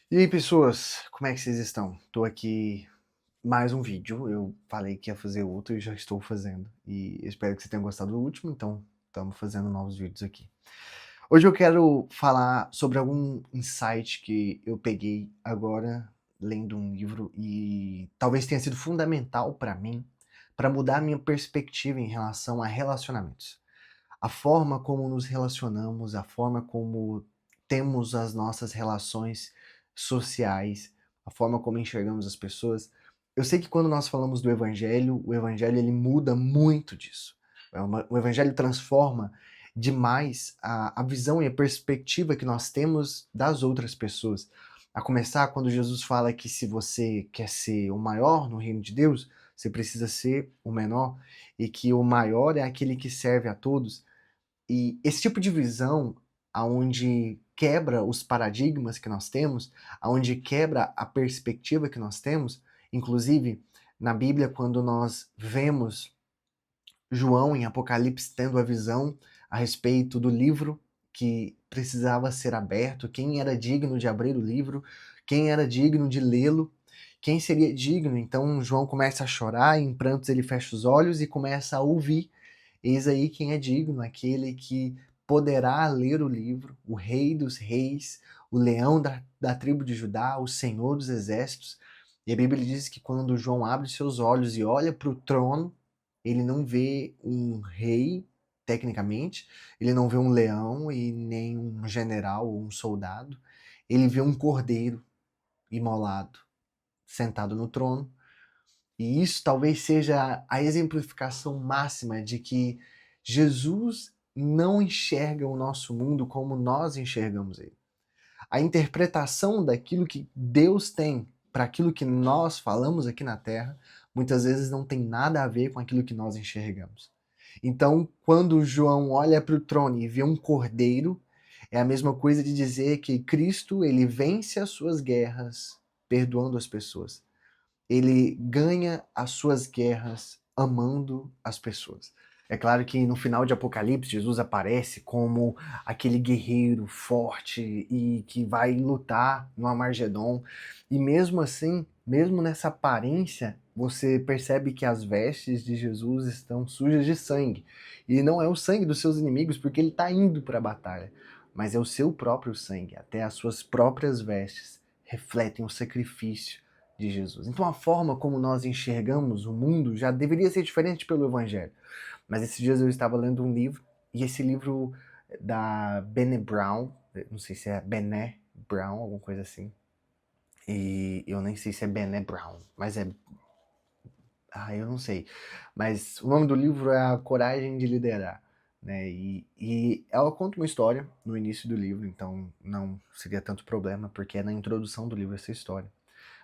E aí, pessoas, como é que vocês estão? Tô aqui mais um vídeo. Eu falei que ia fazer outro e já estou fazendo. E espero que você tenha gostado do último, então estamos fazendo novos vídeos aqui. Hoje eu quero falar sobre algum insight que eu peguei agora lendo um livro e talvez tenha sido fundamental para mim para mudar a minha perspectiva em relação a relacionamentos. A forma como nos relacionamos, a forma como temos as nossas relações sociais, a forma como enxergamos as pessoas. Eu sei que quando nós falamos do evangelho, o evangelho ele muda muito disso. O evangelho transforma demais a visão e a perspectiva que nós temos das outras pessoas. A começar quando Jesus fala que se você quer ser o maior no reino de Deus, você precisa ser o menor, e que o maior é aquele que serve a todos. E esse tipo de visão, aonde quebra os paradigmas que nós temos, aonde quebra a perspectiva que nós temos, inclusive na Bíblia, quando nós vemos João em Apocalipse tendo a visão a respeito do livro que precisava ser aberto, quem era digno de abrir o livro, quem era digno de lê-lo, quem seria digno. Então João começa a chorar, em prantos ele fecha os olhos e começa a ouvir. Eis aí quem é digno, aquele que poderá ler o livro, o Rei dos Reis, o leão da tribo de Judá, o Senhor dos Exércitos. E a Bíblia diz que quando João abre seus olhos e olha para o trono, ele não vê um rei, tecnicamente, ele não vê um leão e nem um general ou um soldado, ele vê um cordeiro imolado, sentado no trono. E isso talvez seja a exemplificação máxima de que Jesus não enxerga o nosso mundo como nós enxergamos ele. A interpretação daquilo que Deus tem para aquilo que nós falamos aqui na Terra, muitas vezes não tem nada a ver com aquilo que nós enxergamos. Então, quando João olha para o trono e vê um cordeiro, é a mesma coisa de dizer que Cristo ele vence as suas guerras perdoando as pessoas. Ele ganha as suas guerras amando as pessoas. É claro que no final de Apocalipse, Jesus aparece como aquele guerreiro forte e que vai lutar no Armagedon. E mesmo assim, mesmo nessa aparência, você percebe que as vestes de Jesus estão sujas de sangue. E não é o sangue dos seus inimigos, porque ele está indo para a batalha, mas é o seu próprio sangue. Até as suas próprias vestes refletem o sacrifício de Jesus. Então a forma como nós enxergamos o mundo já deveria ser diferente pelo Evangelho. Mas esses dias eu estava lendo um livro, e esse livro da Brené Brown, não sei se é Brené Brown, alguma coisa assim, e eu nem sei se é Brené Brown, mas é... eu não sei. Mas o nome do livro é A Coragem de Liderar. Né? E ela conta uma história no início do livro, então não seria tanto problema, porque é na introdução do livro essa história.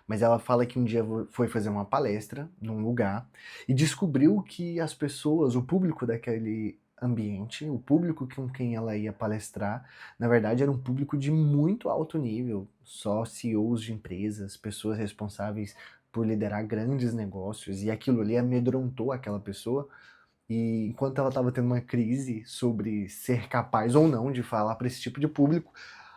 Mas ela fala que um dia foi fazer uma palestra num lugar e descobriu que as pessoas, o público daquele ambiente, o público com quem ela ia palestrar, na verdade era um público de muito alto nível, só CEOs de empresas, pessoas responsáveis por liderar grandes negócios, e aquilo ali amedrontou aquela pessoa. E enquanto ela estava tendo uma crise sobre ser capaz ou não de falar para esse tipo de público,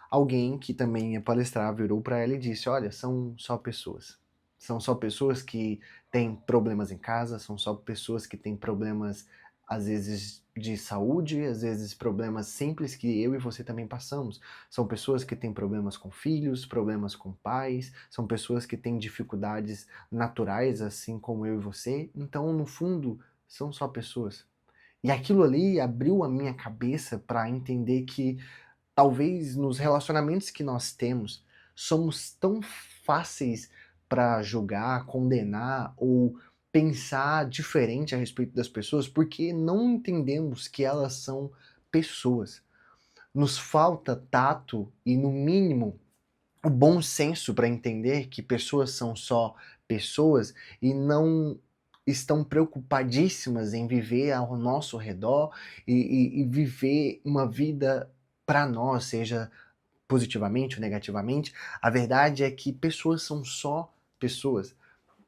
alguém que também ia palestrar virou para ela e disse: olha, são só pessoas. São só pessoas que têm problemas em casa, são só pessoas que têm problemas, às vezes, de saúde, às vezes problemas simples que eu e você também passamos. São pessoas que têm problemas com filhos, problemas com pais, são pessoas que têm dificuldades naturais, assim como eu e você. Então, no fundo, são só pessoas. E aquilo ali abriu a minha cabeça para entender que talvez nos relacionamentos que nós temos, somos tão fáceis para julgar, condenar ou pensar diferente a respeito das pessoas, porque não entendemos que elas são pessoas. Nos falta tato e, no mínimo, o bom senso para entender que pessoas são só pessoas e não estão preocupadíssimas em viver ao nosso redor e viver uma vida para nós, seja positivamente ou negativamente. A verdade é que pessoas são só pessoas.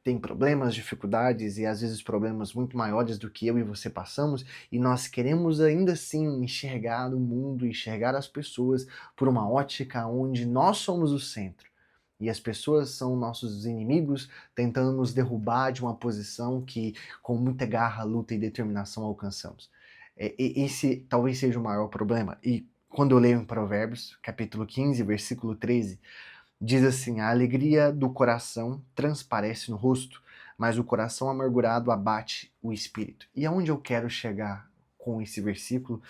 Têm problemas, dificuldades e às vezes problemas muito maiores do que eu e você passamos, e nós queremos ainda assim enxergar o mundo, enxergar as pessoas por uma ótica onde nós somos o centro. E as pessoas são nossos inimigos, tentando nos derrubar de uma posição que, com muita garra, luta e determinação, alcançamos. Esse talvez seja o maior problema. E quando eu leio em Provérbios, capítulo 15, versículo 13, diz assim: a alegria do coração transparece no rosto, mas o coração amargurado abate o espírito. E aonde eu quero chegar com esse versículo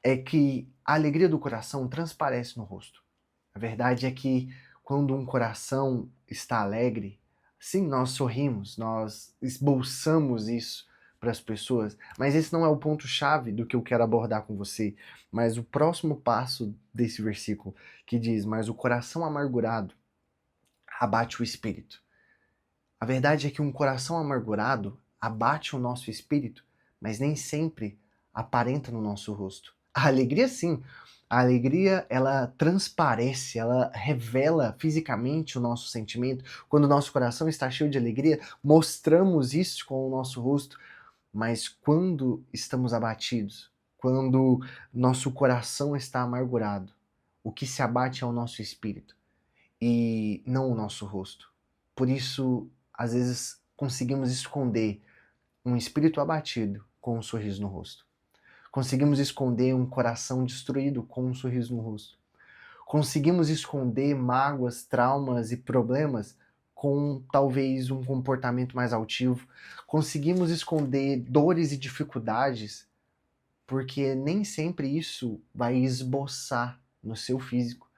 é que a alegria do coração transparece no rosto. A verdade é que quando um coração está alegre, sim, nós sorrimos, nós esboçamos isso para as pessoas, mas esse não é o ponto-chave do que eu quero abordar com você. Mas o próximo passo desse versículo, que diz: mas o coração amargurado abate o espírito. A verdade é que um coração amargurado abate o nosso espírito, mas nem sempre aparenta no nosso rosto. A alegria, sim. A alegria, ela transparece, ela revela fisicamente o nosso sentimento. Quando o nosso coração está cheio de alegria, mostramos isso com o nosso rosto. Mas quando estamos abatidos, quando nosso coração está amargurado, o que se abate é o nosso espírito e não o nosso rosto. Por isso, às vezes, conseguimos esconder um espírito abatido com um sorriso no rosto. Conseguimos esconder um coração destruído com um sorriso no rosto. Conseguimos esconder mágoas, traumas e problemas com talvez um comportamento mais altivo. Conseguimos esconder dores e dificuldades porque nem sempre isso vai esboçar no seu físico.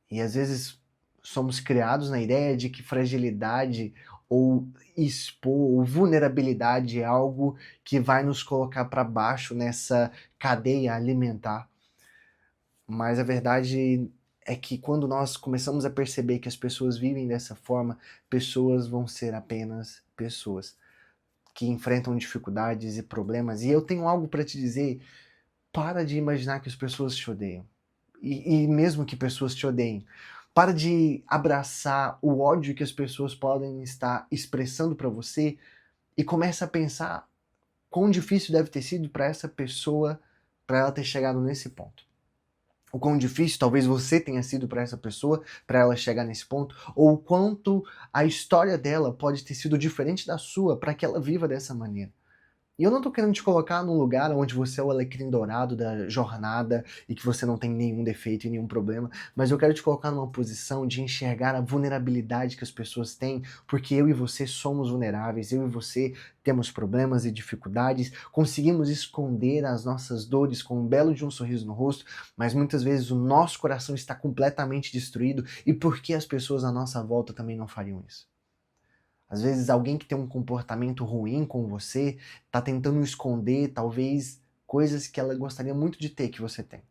E às vezes somos criados na ideia de que fragilidade ou expor ou vulnerabilidade é algo que vai nos colocar para baixo nessa cadeia alimentar. Mas a verdade é que quando nós começamos a perceber que as pessoas vivem dessa forma, pessoas vão ser apenas pessoas que enfrentam dificuldades e problemas. E eu tenho algo para te dizer: para de imaginar que as pessoas te odeiam. E mesmo que pessoas te odeiem, para de abraçar o ódio que as pessoas podem estar expressando para você e começa a pensar quão difícil deve ter sido para essa pessoa, para ela ter chegado nesse ponto. O quão difícil talvez você tenha sido para essa pessoa, para ela chegar nesse ponto, ou o quanto a história dela pode ter sido diferente da sua para que ela viva dessa maneira. E eu não tô querendo te colocar num lugar onde você é o alecrim dourado da jornada e que você não tem nenhum defeito e nenhum problema, mas eu quero te colocar numa posição de enxergar a vulnerabilidade que as pessoas têm, porque eu e você somos vulneráveis, eu e você temos problemas e dificuldades, conseguimos esconder as nossas dores com um belo de um sorriso no rosto, mas muitas vezes o nosso coração está completamente destruído. E por que as pessoas à nossa volta também não fariam isso? Às vezes alguém que tem um comportamento ruim com você está tentando esconder talvez coisas que ela gostaria muito de ter que você tem.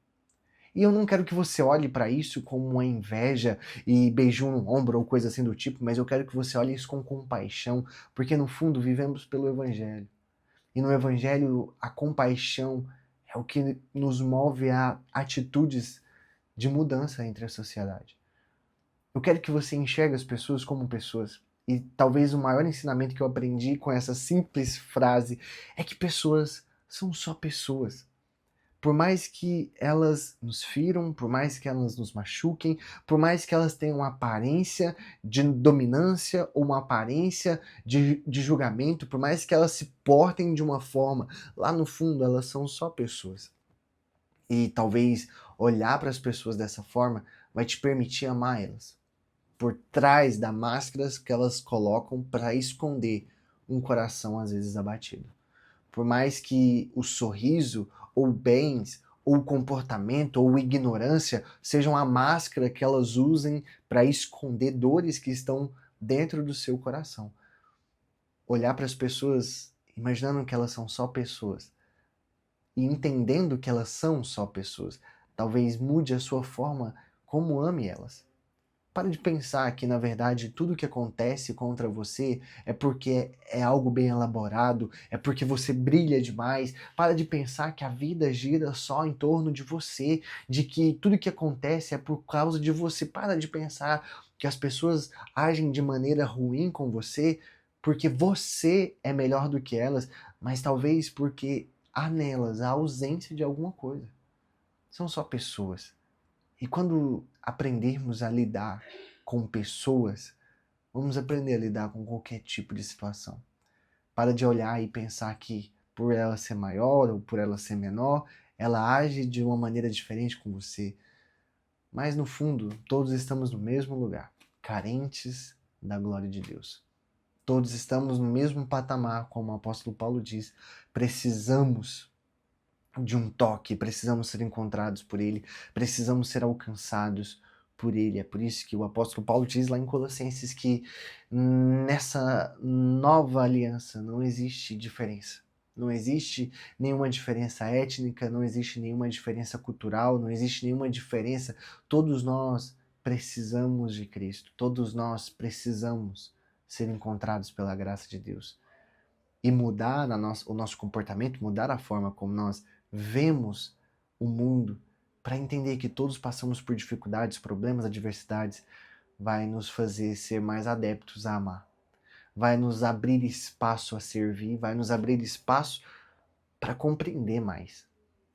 E eu não quero que você olhe para isso como uma inveja e beijinho no ombro ou coisa assim do tipo, mas eu quero que você olhe isso com compaixão, porque no fundo vivemos pelo Evangelho. E no Evangelho a compaixão é o que nos move a atitudes de mudança entre a sociedade. Eu quero que você enxergue as pessoas como pessoas. E talvez o maior ensinamento que eu aprendi com essa simples frase é que pessoas são só pessoas. Por mais que elas nos firam, por mais que elas nos machuquem, por mais que elas tenham uma aparência de dominância ou uma aparência de julgamento, por mais que elas se portem de uma forma, lá no fundo elas são só pessoas. E talvez olhar para as pessoas dessa forma vai te permitir amar elas por trás das máscaras que elas colocam para esconder um coração às vezes abatido. Por mais que o sorriso, ou bens, ou comportamento, ou ignorância sejam a máscara que elas usem para esconder dores que estão dentro do seu coração. Olhar para as pessoas imaginando que elas são só pessoas e entendendo que elas são só pessoas, talvez mude a sua forma como ame elas. Para de pensar que, na verdade, tudo que acontece contra você é porque é algo bem elaborado, é porque você brilha demais. Para de pensar que a vida gira só em torno de você, de que tudo que acontece é por causa de você. Para de pensar que as pessoas agem de maneira ruim com você porque você é melhor do que elas, mas talvez porque há nelas a ausência de alguma coisa. São só pessoas. E quando aprendermos a lidar com pessoas, vamos aprender a lidar com qualquer tipo de situação. Para de olhar e pensar que por ela ser maior ou por ela ser menor, ela age de uma maneira diferente com você. Mas no fundo, todos estamos no mesmo lugar, carentes da glória de Deus. Todos estamos no mesmo patamar, como o apóstolo Paulo diz. Precisamos de um toque, precisamos ser encontrados por Ele, precisamos ser alcançados por Ele. É por isso que o apóstolo Paulo diz lá em Colossenses que nessa nova aliança não existe diferença. Não existe nenhuma diferença étnica, não existe nenhuma diferença cultural, não existe nenhuma diferença. Todos nós precisamos de Cristo, todos nós precisamos ser encontrados pela graça de Deus. E mudar o nosso comportamento, mudar a forma como nós vemos o mundo, para entender que todos passamos por dificuldades, problemas, adversidades, vai nos fazer ser mais adeptos a amar. Vai nos abrir espaço a servir, vai nos abrir espaço para compreender mais.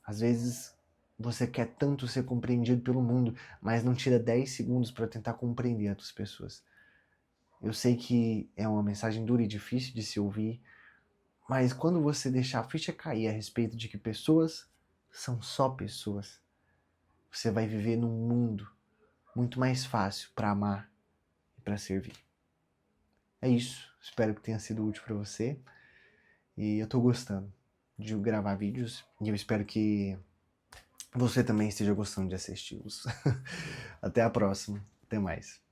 Às vezes você quer tanto ser compreendido pelo mundo, mas não tira 10 segundos para tentar compreender outras pessoas. Eu sei que é uma mensagem dura e difícil de se ouvir, mas quando você deixar a ficha cair a respeito de que pessoas são só pessoas, você vai viver num mundo muito mais fácil para amar e para servir. É isso. Espero que tenha sido útil para você. E eu tô gostando de gravar vídeos e eu espero que você também esteja gostando de assisti-los. Até a próxima. Até mais.